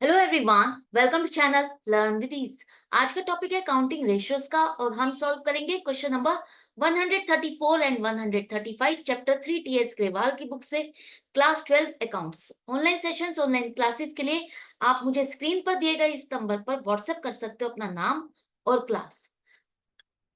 Hello everyone, welcome to channel learn with ease. आज का topic है काउंटिंग रेशियोज का और हम सॉल्व करेंगे question number 134 and 135 chapter 3 TS Grewal की बुक से class 12 accounts. Online sessions, online classes के लिए आप मुझे स्क्रीन पर दिए गए इस नंबर पर व्हाट्सएप कर सकते हो अपना नाम और क्लास।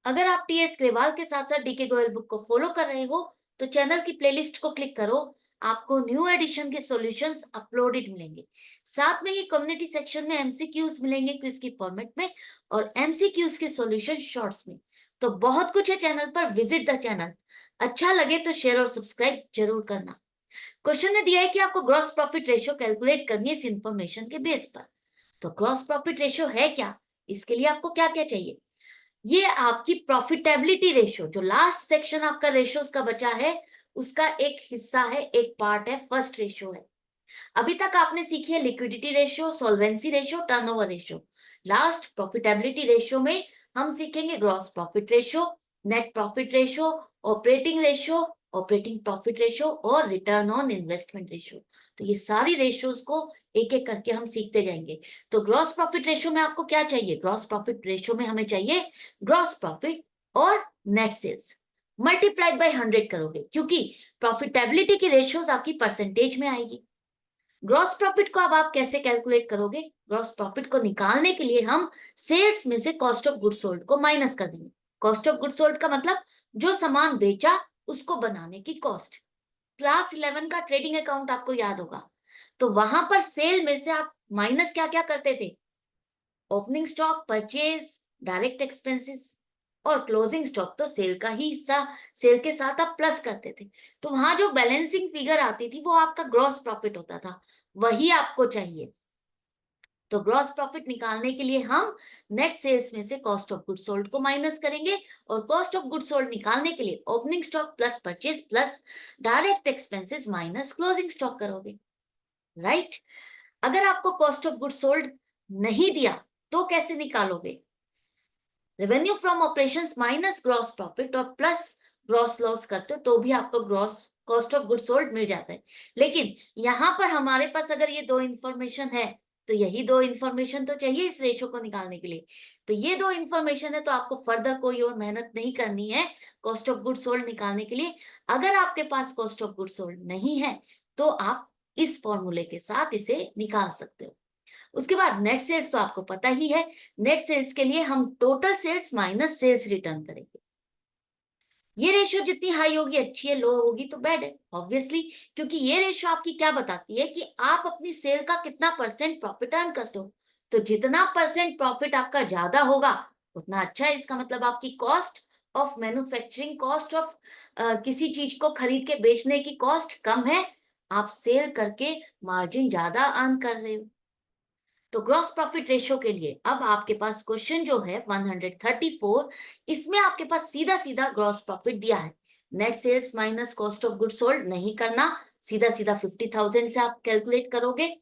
अगर आप टीएस ग्रेवाल के साथ साथ डीके गोयल बुक को फॉलो कर रहे हो तो चैनल की प्लेलिस्ट को क्लिक करो, आपको न्यू एडिशन के सॉल्यूशंस अपलोडेड मिलेंगे। साथ में ही कम्युनिटी सेक्शन में एमसीक्यूज मिलेंगे क्विज की फॉर्मेट में और एमसीक्यूज के सॉल्यूशन शॉर्ट्स में। तो बहुत कुछ है चैनल पर, विजिट द चैनल। अच्छा लगे तो शेयर और सब्सक्राइब जरूर करना। क्वेश्चन ने दिया है कि आपको ग्रॉस प्रॉफिट रेशियो कैलकुलेट करनी है इस इंफॉर्मेशन के बेस पर। तो ग्रॉस प्रॉफिट रेशियो है क्या, इसके लिए आपको क्या क्या चाहिए? ये आपकी प्रॉफिटेबिलिटी रेशियो, जो लास्ट सेक्शन आपका रेशियोज का बचा है उसका एक हिस्सा है, एक पार्ट है, फर्स्ट रेशियो है। अभी तक आपने सीखी है liquidity ratio, solvency ratio, turnover ratio. Last profitability ratio में हम सीखेंगे gross profit ratio, net profit ratio, operating ratio, operating profit ratio और रिटर्न ऑन इन्वेस्टमेंट रेशियो। तो ये सारी रेशियोज को एक एक करके हम सीखते जाएंगे। तो ग्रॉस प्रॉफिट रेशियो में आपको क्या चाहिए? ग्रॉस प्रॉफिट रेशियो में हमें चाहिए ग्रॉस प्रॉफिट और नेट सेल्स मल्टीप्लाइड बाय 100 करोगे, क्योंकि प्रॉफिटेबिलिटी की रेशियोज आपकी परसेंटेज में आएगी। ग्रॉस प्रॉफिट को अब आप कैसे कैलकुलेट करोगे? ग्रॉस प्रॉफिट को निकालने के लिए हम सेल्स में से कॉस्ट ऑफ गुड सोल्ड को माइनस कर देंगे। कॉस्ट ऑफ गुड सोल्ड का मतलब जो सामान बेचा उसको बनाने की कॉस्ट। क्लास 11 का ट्रेडिंग अकाउंट आपको याद होगा, तो वहां पर सेल में से आप माइनस क्या क्या करते थे? Opening stock, purchase, direct expenses और क्लोजिंग स्टॉक तो सेल का ही हिस्सा, सेल के साथ आप प्लस करते थे। तो वहां जो बैलेंसिंग फिगर आती थी वो आपका ग्रॉस प्रॉफिट होता था, वही आपको चाहिए। तो ग्रॉस प्रॉफिट निकालने के लिए हम नेट सेल्स में से कॉस्ट ऑफ गुड सोल्ड को माइनस करेंगे और कॉस्ट ऑफ गुड सोल्ड निकालने के लिए opening stock plus purchase plus direct expenses minus closing stock करोगे, राइट? अगर आपको कॉस्ट ऑफ गुड सोल्ड नहीं दिया तो कैसे निकालोगे? Revenue from operations minus gross profit और प्लस ग्रॉस लॉस करते हो तो भी आपको gross cost of good sold मिल जाता है। लेकिन यहाँ पर हमारे पास अगर ये दो इंफॉर्मेशन है तो यही दो इंफॉर्मेशन तो चाहिए इस रेशो को निकालने के लिए। तो ये दो इंफॉर्मेशन है तो आपको फर्दर कोई और मेहनत नहीं करनी है कॉस्ट ऑफ गुड सोल्ड निकालने के लिए। अगर आपके पास कॉस्ट ऑफ गुड सोल्ड नहीं है तो आप इस फॉर्मूले के साथ इसे निकाल सकते हो। उसके बाद नेट सेल्स तो आपको पता ही है। नेट सेल्स के लिए हम total sales minus sales return करेंगे। ये रेशियो जितनी हाई होगी अच्छी है, लो होगी तो बैड है ऑब्वियसली, क्योंकि ये रेशियो आपकी क्या बताती है कि आप अपनी सेल का कितना परसेंट प्रॉफिट अर्न करते हो। तो जितना परसेंट प्रॉफिट आपका ज्यादा होगा उतना अच्छा है। इसका मतलब आपकी cost of manufacturing, cost of किसी चीज को खरीद के बेचने की कॉस्ट कम है, आप सेल करके मार्जिन ज्यादा अर्न कर रहे हो। तो ग्रॉस प्रॉफिट रेशियो के लिए अब आपके पास क्वेश्चन जो है 134, इसमें आपके पास सीधा सीधा ग्रॉस प्रॉफिट दिया है। Net sales minus cost of good sold नहीं करना, सीधा सीधा 50,000 से आप कैलकुलेट करोगे।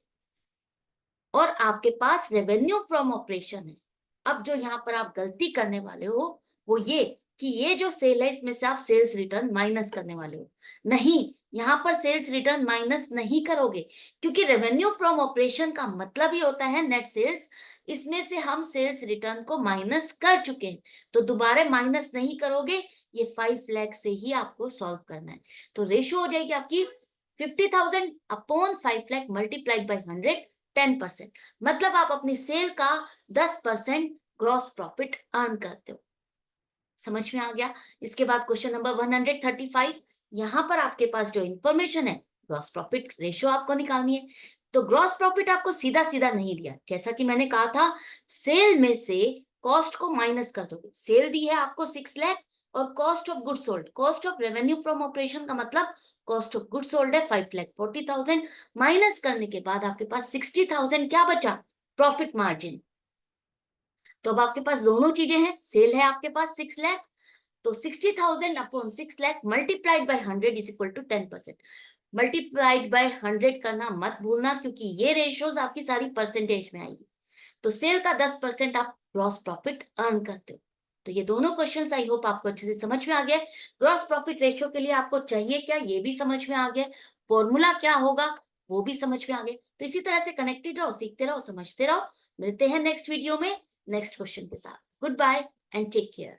और आपके पास रेवेन्यू फ्रॉम ऑपरेशन है। अब जो यहाँ पर आप गलती करने वाले हो वो ये कि ये जो सेल है इसमें से आप सेल्स रिटर्न माइनस करने वाले हो। नहीं, यहाँ पर सेल्स रिटर्न माइनस नहीं करोगे, क्योंकि रेवेन्यू फ्रॉम ऑपरेशन का मतलब ही होता है नेट सेल्स। इसमें से हम सेल्स रिटर्न को माइनस कर चुके हैं, तो दोबारा माइनस नहीं करोगे। ये 5 लाख से ही आपको सॉल्व करना है। तो रेशियो हो जाएगी आपकी 50,000 अपॉन 5 लाख मल्टीप्लाइड बाई 100, 10%। मतलब आप अपनी सेल का 10% ग्रॉस प्रॉफिट अर्न करते हो। समझ में आ गया? इसके बाद क्वेश्चन नंबर 135, यहां पर आपके पास जो इंफॉर्मेशन है ग्रॉस प्रॉफिट रेशियो आपको निकालनी है। तो ग्रॉस प्रॉफिट आपको सीधा सीधा नहीं दिया, जैसा कि मैंने कहा था सेल में से कॉस्ट को माइनस कर दोगे। सेल दी है आपको 6 लाख और cost of good sold, cost of revenue from operation का मतलब कॉस्ट ऑफ गुड सोल्ड है 5,40,000, माइनस करने के बाद आपके पास 60,000 क्या बचा? Profit margin. तो अब आपके पास दोनों चीजें हैं, सेल है आपके पास 6 लाख, तो 60,000 upon 6 lakh multiplied by 100 is equal to 10%। Multiplied by 100 करना मत भूलना, क्योंकि ये रेशियोज आपकी सारी परसेंटेज में आएगी। तो सेल का 10% आप ग्रॉस प्रॉफिट अर्न करते हो। तो ये दोनों क्वेश्चंस आई होप आपको अच्छे से समझ में आ गया। ग्रॉस प्रॉफिट रेशियो के लिए आपको चाहिए क्या, ये भी समझ में आ गया। फॉर्मूला क्या होगा वो भी समझ में आ गए। तो इसी तरह से कनेक्टेड रहो, सीखते रहो, समझते रहो। मिलते हैं नेक्स्ट वीडियो में नेक्स्ट क्वेश्चन के साथ। Good bye and take care.